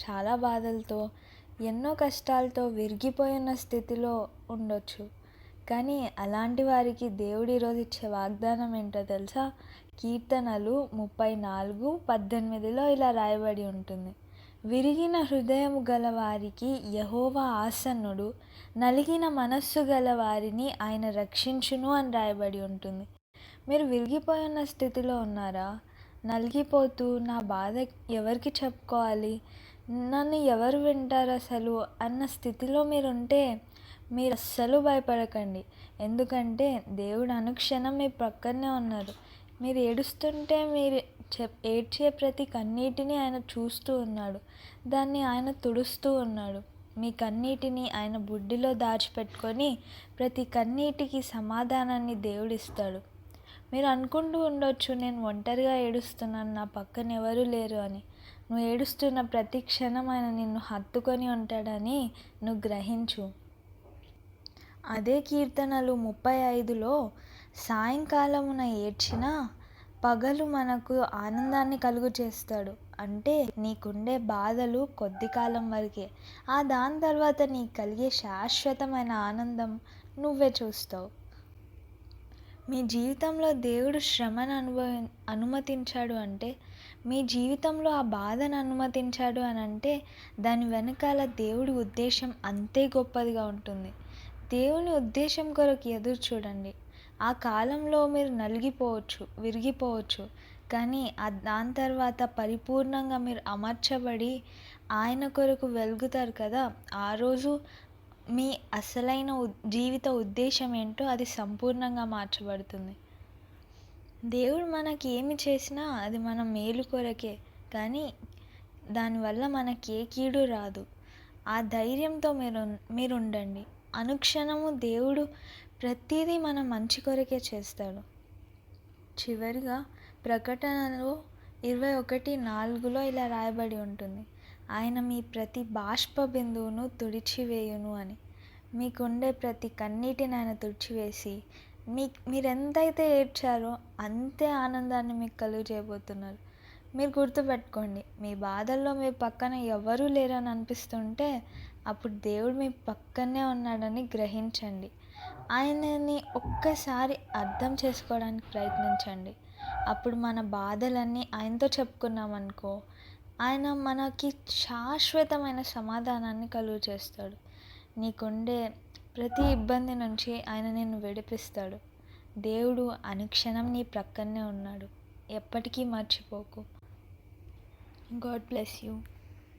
చాలా బాధలతో, ఎన్నో కష్టాలతో విరిగిపోయిన స్థితిలో ఉండొచ్చు. కానీ అలాంటి వారికి దేవుడు ఈరోజు ఇచ్చే వాగ్దానం ఏంటో తెలుసా? కీర్తనలు 34:18లో ఇలా రాయబడి ఉంటుంది. విరిగిన హృదయము గల వారికి యెహోవా ఆసన్నుడు, నలిగిన మనస్సు గల వారిని ఆయన రక్షించును అని రాయబడి ఉంటుంది. మీరు విరిగిపోయిన స్థితిలో ఉన్నారా? నలిగిపోతూ నా బాధ ఎవరికి చెప్పుకోవాలి? నన్ను ఎవరు వింటారు అసలు అన్న స్థితిలో మీరుంటే మీరు అస్సలు భయపడకండి. ఎందుకంటే దేవుడు అనుక్షణం మీ పక్కనే ఉన్నారు. మీరు ఏడుస్తుంటే మీరు ఏడ్చే ప్రతి కన్నీటిని ఆయన చూస్తూ ఉన్నాడు. దాన్ని ఆయన తుడుస్తూ ఉన్నాడు. మీ కన్నీటిని ఆయన బుడ్డిలో దాచిపెట్టుకొని ప్రతి కన్నీటికి సమాధానాన్ని దేవుడిస్తాడు. మీరు అనుకుంటూ ఉండొచ్చు, నేను ఒంటరిగా ఏడుస్తున్నాను, నా పక్కన ఎవరూ లేరు అని. నువ్వు ఏడుస్తున్న ప్రతి క్షణం ఆయన నిన్ను హత్తుకొని ఉంటాడని నువ్వు గ్రహించు. అదే కీర్తనలు 35లో సాయంకాలమున ఏడ్చినా పగలు మనకు ఆనందాన్ని కలుగు చేస్తాడు. అంటే నీకుండే బాధలు కొద్ది కాలం వరకే. దాని తర్వాత నీకు కలిగే శాశ్వతమైన ఆనందం నువ్వే చూస్తావు. మీ జీవితంలో దేవుడు శ్రమను అనుమతించాడు అంటే, మీ జీవితంలో ఆ బాధను అనుమతించాడు అని అంటే, దాని వెనకాల దేవుడి ఉద్దేశం అంతే గొప్పదిగా ఉంటుంది. దేవుని ఉద్దేశం కొరకు ఎదురు చూడండి. ఆ కాలంలో మీరు నలిగిపోవచ్చు, విరిగిపోవచ్చు, కానీ దాని తర్వాత పరిపూర్ణంగా మీరు అమర్చబడి ఆయన కొరకు వెలుగుతారు కదా. ఆ రోజు మీ అసలైన జీవిత ఉద్దేశం ఏంటో అది సంపూర్ణంగా మార్చబడుతుంది. దేవుడు మనకి ఏమి చేసినా అది మన మేలు కొరకే, కానీ దానివల్ల మనకి ఏ కీడు రాదు. ఆ ధైర్యంతో మీరు ఉండండి. అనుక్షణము దేవుడు ప్రతిదీ మన మంచి కొరకే చేస్తాడు. చివరిగా ప్రకటనలో 21:4లో ఇలా రాయబడి ఉంటుంది. ఆయన మీ ప్రతి బాష్ప బిందువును తుడిచివేయును అని. మీకుండే ప్రతి కన్నీటిని ఆయన తుడిచివేసి మీరెంతైతే ఏడ్చారో అంతే ఆనందాన్ని మీకు కలుగజేయబోతున్నారు. మీరు గుర్తుపెట్టుకోండి, మీ బాధల్లో మీ పక్కన ఎవరూ లేరని అనిపిస్తుంటే అప్పుడు దేవుడు మీ పక్కనే ఉన్నాడని గ్రహించండి. ఆయనని ఒక్కసారి అర్థం చేసుకోవడానికి ప్రయత్నించండి. అప్పుడు మన బాధలన్నీ ఆయనతో చెప్పుకున్నామనుకో, ఆయన మనకి శాశ్వతమైన సమాధానాన్ని కలుగు చేస్తాడు. నీకుండే ప్రతి ఇబ్బంది నుంచి ఆయన నిన్ను విడిపిస్తాడు. దేవుడు అనుక్షణం నీ ప్రక్కనే ఉన్నాడు. ఎప్పటికీ మర్చిపోకు. God bless you.